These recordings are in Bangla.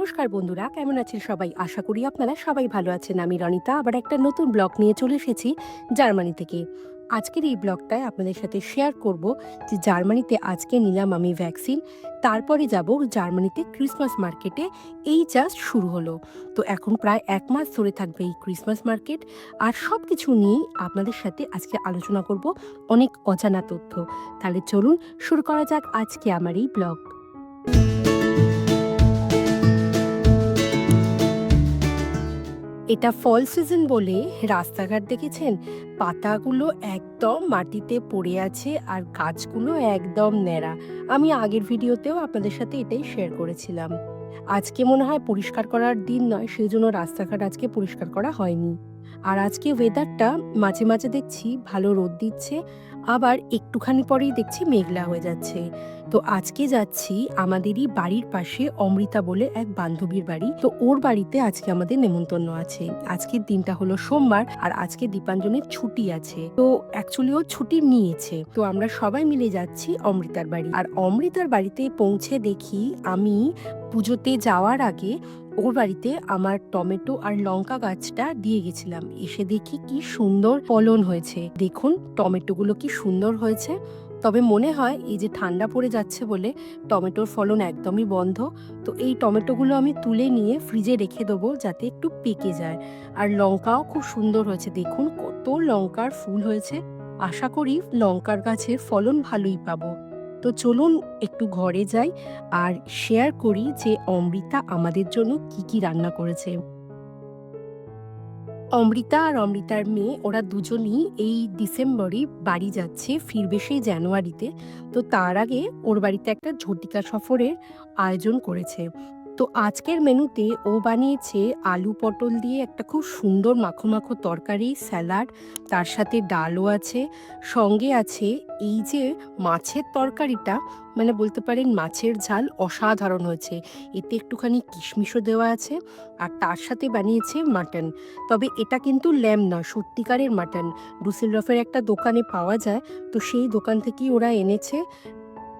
নমস্কার বন্ধুরা, কেমন আছেন সবাই? আশা করি আপনারা সবাই ভালো আছেন। আমি রনিতা আবার একটা নতুন ব্লগ নিয়ে চলে এসেছি জার্মানি থেকে। আজকের এই ব্লগটায় আপনাদের সাথে শেয়ার করব যে জার্মানিতে আজকে নিলাম আমি ভ্যাকসিন। তারপরে যাব জার্মানিতে ক্রিসমাস মার্কেটে। এই জাস্ট শুরু হলো। তো এখন প্রায় ১ মাস ধরে থাকবে এই ক্রিসমাস মার্কেট। আর সব কিছু নিয়েই আপনাদের সাথে আজকে আলোচনা করব, অনেক অজানা তথ্য। তাহলে চলুন শুরু করা যাক আজকে আমার এই ব্লগ। এটা ফল সিজন বলে রাস্তাঘাট দেখেছেন, পাতাগুলো একদম মাটিতে পড়ে আছে আর গাছগুলো একদম ন্যাড়া। আমি আগের ভিডিওতেও আপনাদের সাথে এটাই শেয়ার করেছিলাম। আজকে মনে হয় পরিষ্কার করার দিন নয়, সেই জন্য রাস্তাঘাট আজকে পরিষ্কার করা হয়নি। আর আজকে ওয়েদারটা মাঝে মাঝে দেখছি ভালো রোদ দিচ্ছে, আবার একটুখানি পরেই দেখছি মেঘলা হয়ে যাচ্ছে। তো আজকে যাচ্ছি আমাদেরই বাড়ির পাশে অমৃতা বলে এক বান্ধবীর বাড়ি। তো ওর বাড়িতে আজকে আমাদের নেমন্তন্ন আছে। আজকের দিনটা হলো সোমবার আর আজকে দীপাঞ্জনের ছুটি আছে। তো অ্যাকচুয়ালি ও ছুটি নিয়েছে। তো আমরা সবাই মিলে যাচ্ছি অমৃতার বাড়ি। আর অমৃতার বাড়িতে পৌঁছে দেখি আমি পুজোতে যাওয়ার আগে ওর বাড়িতে আমার টমেটো আর লঙ্কা গাছটা দিয়ে গেছিলাম। এসে দেখি কি সুন্দর ফলন হয়েছে। দেখুন টমেটোগুলো কি সুন্দর হয়েছে। তবে মনে হয় এই যে ঠান্ডা পড়ে যাচ্ছে বলে টমেটোর ফলন একদমই বন্ধ। তো এই টমেটোগুলো আমি তুলে নিয়ে ফ্রিজে রেখে দেবো যাতে একটু পেকে যায়। আর লঙ্কাও খুব সুন্দর হয়েছে, দেখুন কত লঙ্কার ফুল হয়েছে। আশা করি লঙ্কার গাছের ফলন ভালোই পাবো। তো চলুন একটু ঘরে যাই আর শেয়ার করি যে অমৃতা আমাদের জন্য কি কি রান্না করেছে। অমৃতা আর অমৃতার মেয়ে ওরা দুজনই এই ডিসেম্বরে বাড়ি যাচ্ছে, ফিরবে সেই জানুয়ারিতে। তো তার আগে ওর বাড়িতে একটা ঝটিকা সফরের আয়োজন করেছে। তো আজকের মেনুতে ও বানিয়েছে আলু পটল দিয়ে একটা খুব সুন্দর মাখো মাখো তরকারি, স্যালাড, তার সাথে ডালও আছে। সঙ্গে আছে এই যে মাছের তরকারিটা, মানে বলতে পারেন মাছের ঝাল অসাধারণ হয়েছে। এতে একটুখানি কিশমিশও দেওয়া আছে। আর তার সাথে বানিয়েছে মাটন। তবে এটা কিন্তু ল্যাম্ব না, সত্যিকারের মাটন। ডুসেলডর্ফের একটা দোকানে পাওয়া যায়, তো সেই দোকান থেকেই ওরা এনেছে।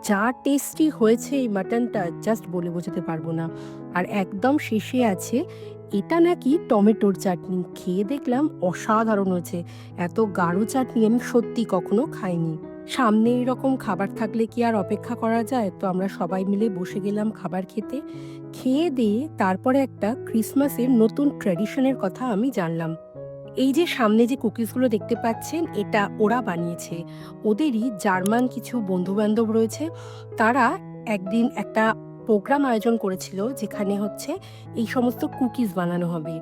যা টেস্টি হয়েছে এই মাটনটা জাস্ট বলে বোঝাতে পারবো না। আর একদম শেষে আছে এটা নাকি টমেটোর চাটনি। খেয়ে দেখলাম অসাধারণ হয়েছে। এত গাঢ় চাটনি আমি সত্যি কখনো খাইনি। সামনে এরকম খাবার থাকলে কি আর অপেক্ষা করা যায়? তো আমরা সবাই মিলে বসে গেলাম খাবার খেতে। খেয়ে দিয়ে তারপরে একটা ক্রিসমাসের নতুন ট্র্যাডিশনের কথা আমি জানলাম। এই যে সামনে যে কুকিজগুলো দেখতে পাচ্ছেন, এটা ওরা বানিয়েছে। ওদেরই জার্মান কিছু বন্ধু-বান্ধব রয়েছে। তারা একদিন একটা প্রোগ্রাম আয়োজন করেছিল যেখানে হচ্ছে এই সমস্ত কুকিজ বানানো হবে।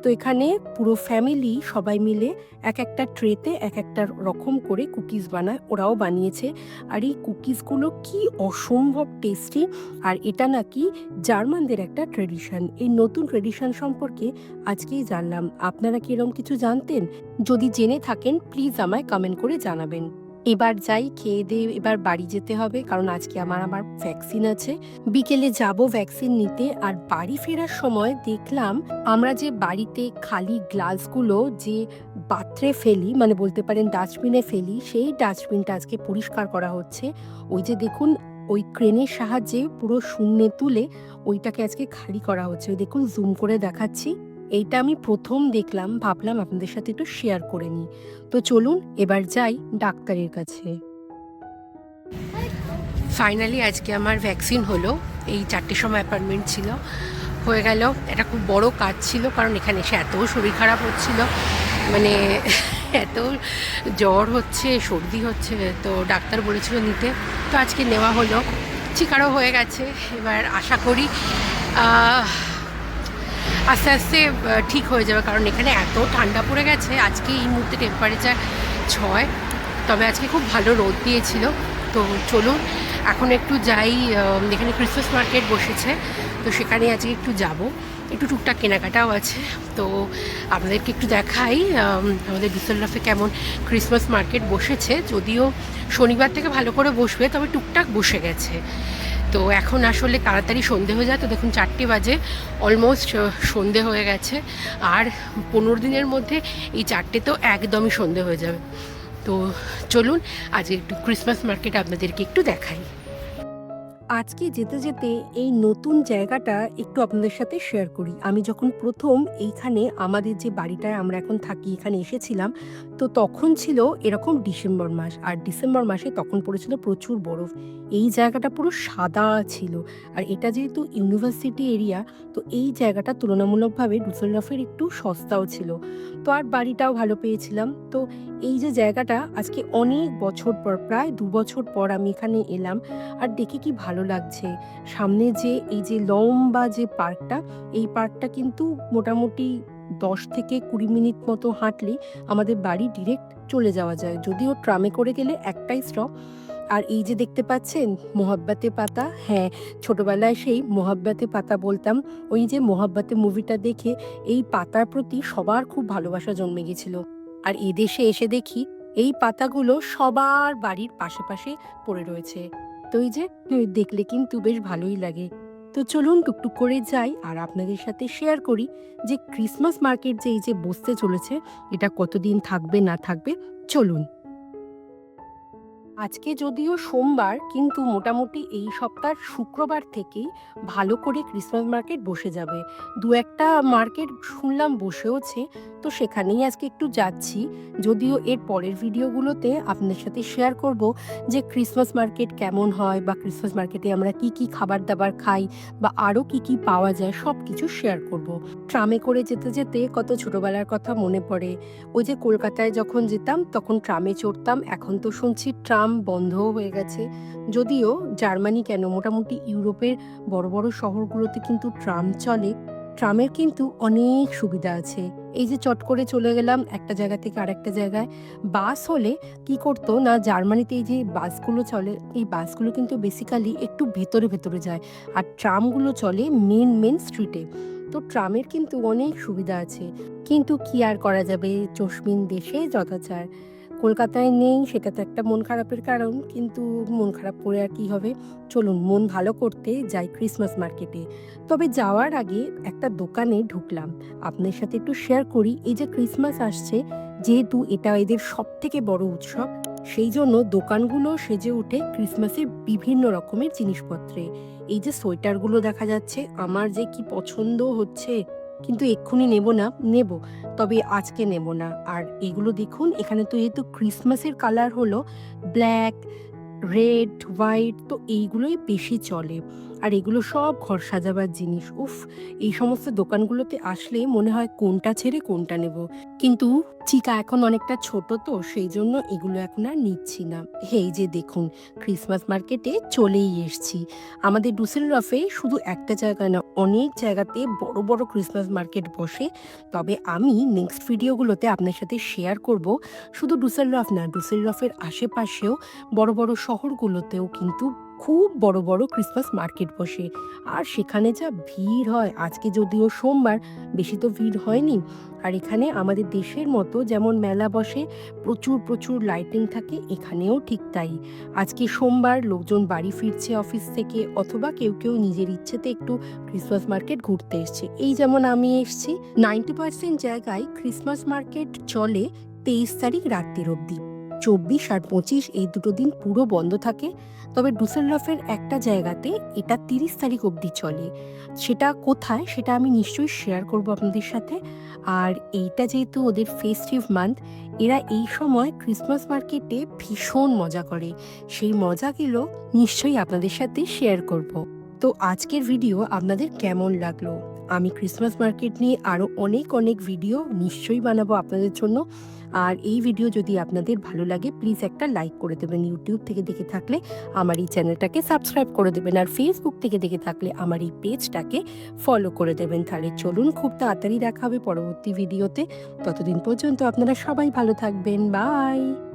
তো এখানে পুরো ফ্যামিলি সবাই মিলে এক একটা ট্রেতে এক একটা রকম করে কুকিজ বানায়, ওরাও বানিয়েছে। আর এই কুকিজগুলো কি অসম্ভব টেস্টি। আর এটা নাকি জার্মানদের একটা ট্র্যাডিশন। এই নতুন ট্র্যাডিশন সম্পর্কে আজকেই জানলাম। আপনারা কি এরকম কিছু জানতেন? যদি জেনে থাকেন প্লিজ আমায় কমেন্ট করে জানাবেন। এবার যাই, খেয়ে দিয়ে এবার বাড়ি যেতে হবে, কারণ আজকে আমার ভ্যাকসিন আছে। বিকেলে যাব ভ্যাকসিন নিতে। আর বাড়ি ফেরার সময় দেখলাম আমরা যে বাড়িতে খালি গ্লাসগুলো যে পাত্রে ফেলি, মানে বলতে পারেন ডাস্টবিনে ফেলি, সেই ডাস্টবিনটা আজকে পরিষ্কার করা হচ্ছে। ওই যে দেখুন ওই ক্রেনের সাহায্যে পুরো শূন্যে তুলে ওইটাকে আজকে খালি করা হচ্ছে। ওই দেখুন জুম করে দেখাচ্ছি। এইটা আমি প্রথম দেখলাম, ভাবলাম আপনাদের সাথে একটু শেয়ার করে নিই। তো চলুন এবার যাই ডাক্তারের কাছে। ফাইনালি আজকে আমার ভ্যাকসিন হলো। এই 4টের সময় অ্যাপয়েন্টমেন্ট ছিল, হয়ে গেল। এটা খুব বড় কাজ ছিল, কারণ এখানে এসে এত শরীর খারাপ হচ্ছিল, মানে এত জ্বর হচ্ছে, সর্দি হচ্ছে। তো ডাক্তার বলেছিল নিতে, তো আজকে নেওয়া হলো। চিকারও হয়ে গেছে। এবার আশা করি আস্তে আস্তে ঠিক হয়ে যাবে, কারণ এখানে এত ঠান্ডা পড়ে গেছে। আজকে এই মুহূর্তে টেম্পারেচার 6, তবে আজকে খুব ভালো রোদ দিয়েছিল। তো চলুন এখন একটু যাই, এখানে ক্রিসমাস মার্কেট বসেছে, তো সেখানে আজকে একটু যাব। একটু টুকটাক কেনাকাটাও আছে, তো আপনাদেরকে একটু দেখাই আমাদের ডিসেলডর্ফে কেমন ক্রিসমাস মার্কেট বসেছে। যদিও শনিবার থেকে ভালো করে বসবে, তবে টুকটাক বসে গেছে। তো এখন আসলে তাড়াতাড়ি সন্ধে হয়ে যায়। তো দেখুন 4টে বাজে, অলমোস্ট সন্ধে হয়ে গেছে। আর 15 দিনের মধ্যে এই 4টে তো একদমই সন্ধে হয়ে যাবে। তো চলুন আজ একটু ক্রিসমাস মার্কেট আপনাদেরকে একটু দেখাই। আজকে যেতে, যেতে এই নতুন জায়গাটা একটু আপনাদের সাথে শেয়ার করি। আমি যখন ১ম এইখানে আমাদের যে বাড়িটায় আমরা এখন থাকি এখানে এসেছিলাম, তো তখন ছিল এরকম ডিসেম্বর মাস। আর ডিসেম্বর মাসে তখন পড়েছিল প্রচুর বরফ। এই জায়গাটা পুরো সাদা ছিল। আর এটা যেহেতু ইউনিভার্সিটি এরিয়া, তো এই জায়গাটা তুলনামূলকভাবে ডুসেলডর্ফের একটু সস্তাও ছিল। তো আর বাড়িটাও ভালো পেয়েছিলাম। তো এই যে জায়গাটা আজকে অনেক বছর পর, প্রায় ২ বছর পর আমি এখানে এলাম। আর দেখে কি ভালো লাগছে। সামনে যে এই যে লম্বা যে পার্কটা, এই পার্কটা কিন্তু মোটামুটি ১০ থেকে ২০ মিনিট মতো হাঁটলেই আমাদের বাড়ি ডিরেক্ট চলে যাওয়া যায়। যদিও ট্রামে করে গেলে একটাই স্টপ। আর এই যে দেখতে পাচ্ছেন মোহাব্বতে পাতা, হ্যাঁ, ছোটবেলায় সেই মোহাব্বতে পাতা বলতাম। ওই যে মোহাব্বতে মুভিটা দেখে এই পাতার প্রতি সবার খুব ভালোবাসা জন্মে গেছিল। আর এদেশে এসে দেখি এই পাতাগুলো সবার বাড়ির পাশে, পাশে পড়ে রয়েছে। তো এই যে দেখলে কিন্তু বেশ ভালোই লাগে। তো চলুন টুকটুক করে যাই আর আপনাদের সাথে শেয়ার করি যে ক্রিসমাস মার্কেট যে এই যে বসতে চলেছে, এটা কতদিন থাকবে না থাকবে, চলুন। আজকে যদিও সোমবার, কিন্তু মোটামুটি এই সপ্তাহের শুক্রবার থেকেই ভালো করে ক্রিসমাস মার্কেট বসে যাবে। দু একটা মার্কেট শুনলাম বসেওছে, তো সেখানেই আজকে একটু যাচ্ছি। যদিও এর পরের ভিডিওগুলোতে আপনাদের সাথে শেয়ার করব যে ক্রিসমাস মার্কেট কেমন হয়, বা ক্রিসমাস মার্কেটে আমরা কি কি খাবার দাবার খাই, বা আরও কি কি পাওয়া যায় সব কিছু শেয়ার করব। ট্রামে করে যেতে যেতে কত ছোটবেলার কথা মনে পড়ে। ওই যে কলকাতায় যখন যেতাম তখন ট্রামে চড়তাম, এখন তো শুনছি ট্রাম বন্ধও হয়ে গেছে। যদিও জার্মানি কেন, মোটামুটি ইউরোপের বড় বড় শহরগুলোতে কিন্তু ট্রাম চলে। ট্রামের কিন্তু অনেক সুবিধা আছে। এই যে চট করে চলে গেলাম একটা জায়গা থেকে আরেকটা জায়গায়। বাস হলে কি করতো না, জার্মানিতে এই যে বাসগুলো চলে, এই বাসগুলো কিন্তু বেসিক্যালি একটু ভেতরে ভেতরে যায়। আর ট্রামগুলো চলে মেন মেন স্ট্রিটে। তো ট্রামের কিন্তু অনেক সুবিধা আছে। কিন্তু কি আর করা যাবে, চশমিন দেশে যথাচার। কলকাতায় নেই, সেটা তো একটা মন খারাপের কারণ, কিন্তু মন খারাপ করে আর কি হবে। চলুন মন ভালো করতে যাই ক্রিসমাস মার্কেটে। তবে যাওয়ার আগে একটা দোকানে ঢুকলাম, আপনাদের সাথে একটু শেয়ার করি। এই যে ক্রিসমাস আসছে, যেহেতু এটা এদের সব থেকে বড় উৎসব, সেই জন্য দোকানগুলো সেজে ওঠে ক্রিসমাসের বিভিন্ন রকমের জিনিসপত্রে। এই যে সোয়েটারগুলো দেখা যাচ্ছে, আমার যে কি পছন্দ হচ্ছে, কিন্তু এক্ষুনি নেব না, নেব, তবে আজকে নেব না। আর এগুলো দেখুন, এখানে তো যেহেতু ক্রিসমাসের কালার হলো ব্ল্যাক, রেড, হোয়াইট, তো এইগুলোই বেশি চলে। আর এগুলো সব ঘর সাজাবার জিনিস। উফ! এই সমস্ত দোকানগুলোতে আসলে মনে হয় কোনটা ছেড়ে কোনটা নেব। কিন্তু চিকা এখন অনেকটা ছোট, তো সেই জন্য এগুলো এখন আর নিচ্ছি না। এই যে দেখুন, ক্রিসমাস মার্কেটে চলেই এসছি। আমাদের ডুসেলডর্ফে শুধু একটা জায়গা না, অনেক জায়গাতে বড় বড় ক্রিসমাস মার্কেট বসে। তবে আমি নেক্সট ভিডিওগুলোতে আপনার সাথে শেয়ার করব শুধু ডুসেলডর্ফ না, ডুসেলডর্ফের আশেপাশেও বড় বড় শহরগুলোতেও কিন্তু খুব বড় বড় ক্রিসমাস মার্কেট বসে। আর সেখানে যা ভিড় হয়, আজকে যদিও সোমবার, বেশি তো ভিড় হয়নি। আর এখানে আমাদের দেশের মতো যেমন মেলা বসে, প্রচুর প্রচুর লাইটিং থাকে, এখানেও ঠিক তাই। আজকে সোমবার, লোকজন বাড়ি ফিরছে অফিস থেকে, অথবা কেউ কেউ নিজের ইচ্ছেতে একটু ক্রিসমাস মার্কেট ঘুরতে এসছে। এই যেমন আমি এসছি। 90% জায়গায় ক্রিসমাস মার্কেট চলে 23 তারিখ রাত্রির অবধি। ২৪ আর ২৫ এই দুটো দিন পুরো বন্ধ থাকে। তবে ডুসেলডর্ফের একটা জায়গাতে এটা ৩০ তারিখ অবধি চলে। সেটা কোথায়, সেটা আমি নিশ্চয়ই শেয়ার করব আপনাদের সাথে। আর এইটা যেহেতু ওদের ফেস্টিভ মান্থ, এরা এই সময় ক্রিসমাস মার্কেটে ভীষণ মজা করে। সেই মজাগুলো নিশ্চয়ই আপনাদের সাথে শেয়ার করব। তো আজকের ভিডিও আপনাদের কেমন লাগলো? আমি ক্রিসমাস মার্কেট নিয়ে আরও অনেক অনেক ভিডিও নিশ্চয়ই বানাবো আপনাদের জন্য। আর এই ভিডিও যদি আপনাদের ভালো লাগে, প্লিজ একটা লাইক করে দেবেন। ইউটিউব থেকে দেখে থাকলে আমার এই চ্যানেলটাকে সাবস্ক্রাইব করে দেবেন। আর ফেসবুক থেকে দেখে থাকলে আমার এই পেজটাকে ফলো করে দেবেন। তাহলে চলুন, খুব তাড়াতাড়ি দেখা হবে পরবর্তী ভিডিওতে। ততদিন পর্যন্ত আপনারা সবাই ভালো থাকবেন। বাই।